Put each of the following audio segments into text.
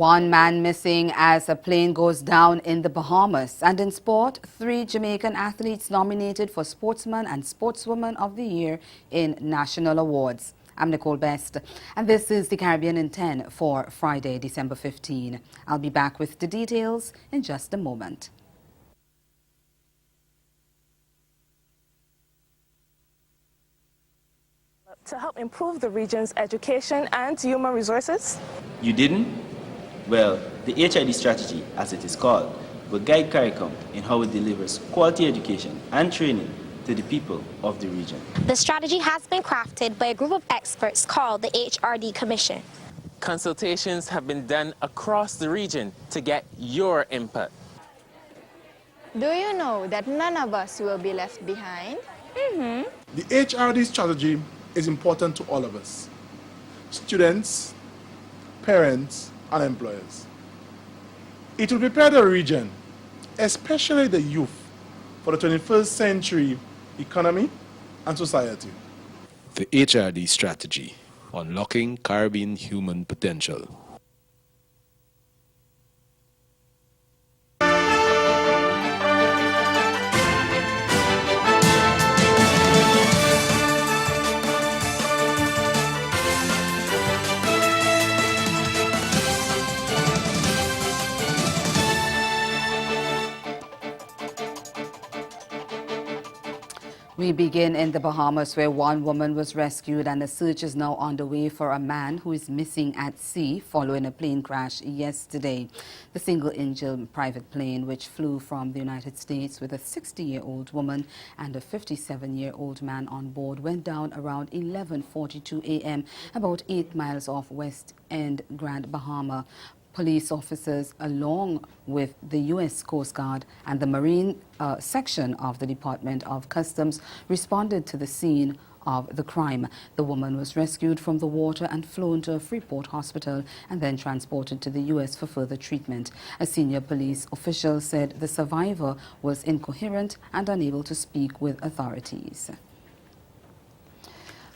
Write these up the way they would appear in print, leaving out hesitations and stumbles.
One man missing as a plane goes down in the Bahamas. And in sport, 3 Jamaican athletes nominated for Sportsman and Sportswoman of the Year in national awards. I'm Nicole Best, and this is the Caribbean in 10 for Friday, December 15. I'll be back with the details in just a moment. To help improve the region's education and human resources? You didn't? Well, the HID strategy, as it is called, will guide CARICOM in how it delivers quality education and training to the people of the region. The strategy has been crafted by a group of experts called the HRD Commission. Consultations have been done across the region to get your input. Do you know that none of us will be left behind? The HRD strategy is important to all of us, students, parents, and employers. It will prepare the region, especially the youth, for the 21st century economy and society. The HRD strategy, unlocking Caribbean human potential. We begin in the Bahamas, where one woman was rescued and a search is now underway for a man who is missing at sea following a plane crash yesterday. The single-engine private plane, which flew from the United States with a 60-year-old woman and a 57-year-old man on board, went down around 11:42 a.m. about 8 miles off West End, Grand Bahama. Police officers, along with the U.S. Coast Guard and the Marine section of the Department of Customs, responded to the scene of the crime. The woman was rescued from the water and flown to a Freeport hospital and then transported to the U.S. for further treatment. A senior police official said the survivor was incoherent and unable to speak with authorities.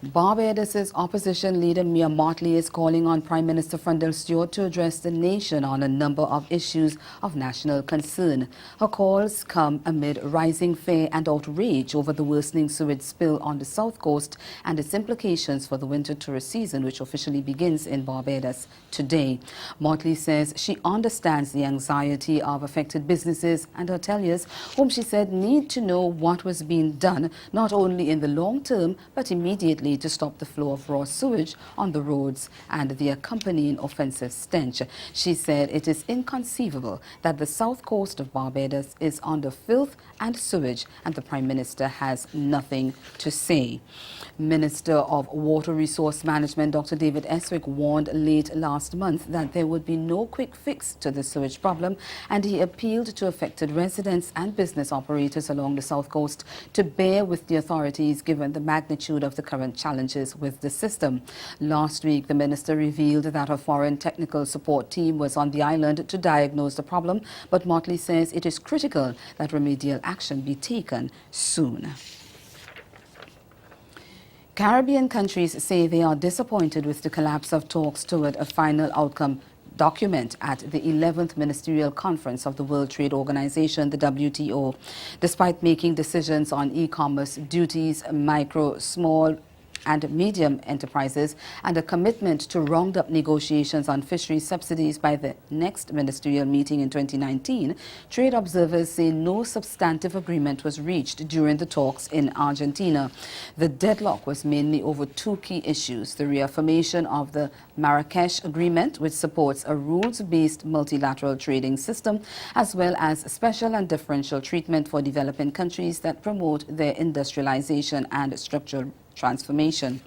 Barbados' opposition leader Mia Mottley is calling on Prime Minister Frondell Stewart to address the nation on a number of issues of national concern. Her calls come amid rising fear and outrage over the worsening sewage spill on the south coast and its implications for the winter tourist season, which officially begins in Barbados today. Mottley says she understands the anxiety of affected businesses and hoteliers, whom she said need to know what was being done, not only in the long term, but immediately to stop the flow of raw sewage on the roads and the accompanying offensive stench. She said it is inconceivable that the south coast of Barbados is under filth and sewage, and the Prime Minister has nothing to say. Minister of Water Resource Management Dr. David Eswick warned late last month that there would be no quick fix to the sewage problem, and he appealed to affected residents and business operators along the south coast to bear with the authorities given the magnitude of the current challenges with the system. Last week, the minister revealed that a foreign technical support team was on the island to diagnose the problem, but Mottley says it is critical that remedial action be taken soon. Caribbean countries say they are disappointed with the collapse of talks toward a final outcome document at the 11th Ministerial Conference of the World Trade Organization, the WTO. Despite making decisions on e-commerce duties, micro, small and medium enterprises, and a commitment to round up negotiations on fisheries subsidies by the next ministerial meeting in 2019, trade observers say no substantive agreement was reached during the talks in Argentina. The deadlock was mainly over 2 key issues: the reaffirmation of the Marrakesh Agreement, which supports a rules-based multilateral trading system, as well as special and differential treatment for developing countries that promote their industrialization and structural transformation.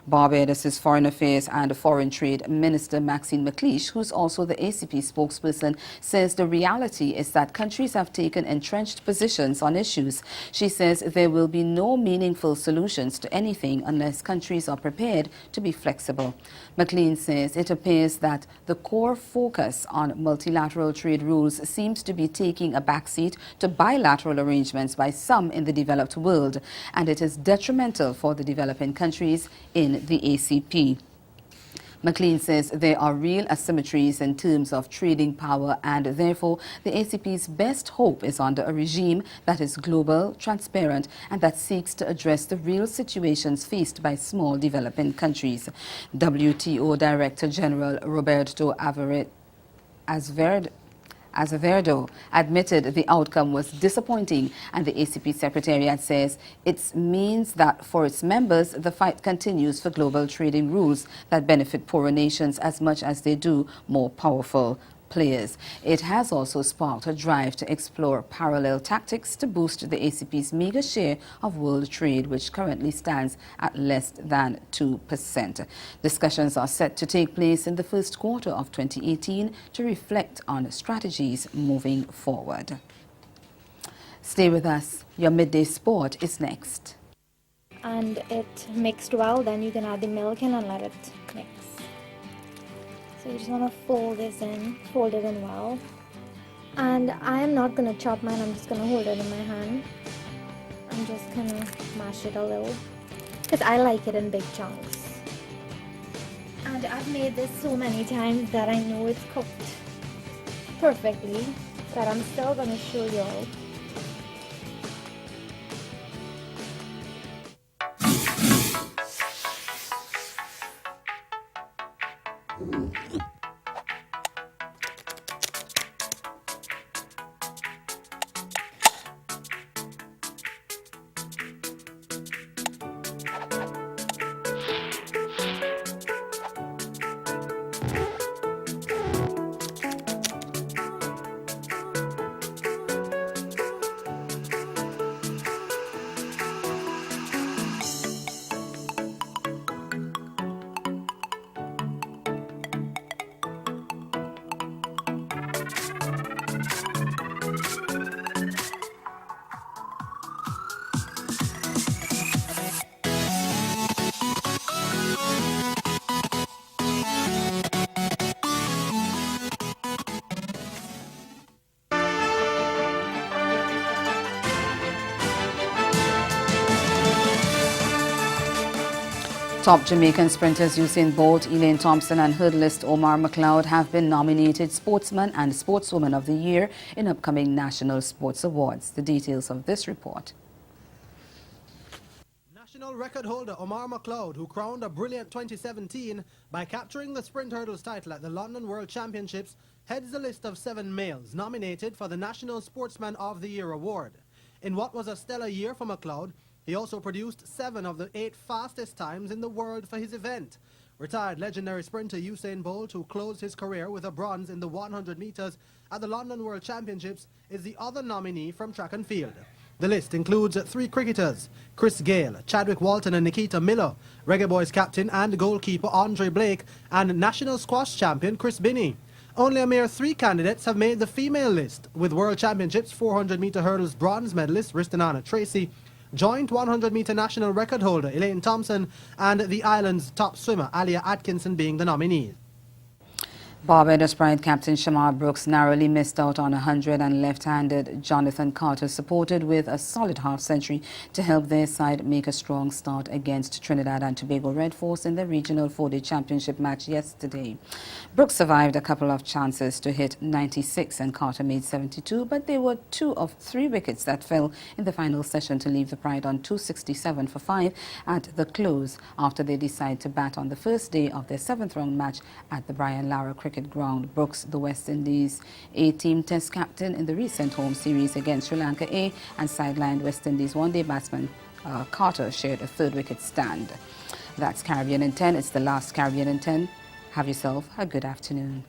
Barbados' Foreign Affairs and Foreign Trade Minister Maxine McLeish, who's also the ACP spokesperson, says the reality is that countries have taken entrenched positions on issues. She says there will be no meaningful solutions to anything unless countries are prepared to be flexible. McLean says it appears that the core focus on multilateral trade rules seems to be taking a backseat to bilateral arrangements by some in the developed world, and it is detrimental for the developing countries in the ACP. McLean says there are real asymmetries in terms of trading power, and therefore the ACP's best hope is under a regime that is global, transparent, and that seeks to address the real situations faced by small developing countries. WTO Director General Roberto Azevedo admitted the outcome was disappointing, and the ACP Secretariat says it means that for its members, the fight continues for global trading rules that benefit poorer nations as much as they do more powerful players. It has also sparked a drive to explore parallel tactics to boost the ACP's meager share of world trade, which currently stands at less than 2%. Discussions are set to take place in the first quarter of 2018 to reflect on strategies moving forward. Stay with us. Your midday sport is next. And it mixed well, then you can add the milk in and let it mix. So you just want to fold it in well. And I'm not going to chop mine, I'm just going to hold it in my hand. I'm just going to mash it a little, because I like it in big chunks. And I've made this so many times that I know it's cooked perfectly, but I'm still going to show you all. Top Jamaican sprinters Usain Bolt, Elaine Thompson and hurdlist Omar McLeod have been nominated Sportsman and Sportswoman of the Year in upcoming National Sports Awards. The details of this report. National record holder Omar McLeod, who crowned a brilliant 2017 by capturing the sprint hurdles title at the London World Championships, heads the list of 7 males nominated for the National Sportsman of the Year award. In what was a stellar year for McLeod, he also produced 7 of the 8 fastest times in the world for his event. Retired legendary sprinter Usain Bolt, who closed his career with a bronze in the 100 meters at the London World Championships, is the other nominee from track and field. The list includes 3 cricketers, Chris Gayle, Chadwick Walton and Nikita Miller, Reggae Boys captain and goalkeeper Andre Blake, and national squash champion Chris Binney. Only a mere 3 candidates have made the female list, with World Championships 400-meter hurdles bronze medalist Ristanana Tracy, joint 100-meter national record holder Elaine Thompson, and the island's top swimmer Alia Atkinson being the nominees. Barbados Pride captain Shamar Brooks narrowly missed out on 100 and left-handed Jonathan Carter supported with a solid half-century to help their side make a strong start against Trinidad and Tobago Red Force in the regional 4-day championship match yesterday. Brooks survived a couple of chances to hit 96 and Carter made 72, but there were 2 of 3 wickets that fell in the final session to leave the Pride on 267 for 5 at the close after they decided to bat on the first day of their 7th round match at the Brian Lara Cricket Ground. Brooks, the West Indies A-team test captain in the recent home series against Sri Lanka A, and sidelined West Indies one-day batsman Carter shared a 3rd wicket stand. That's Caribbean in 10. It's the last Caribbean in 10. Have yourself a good afternoon.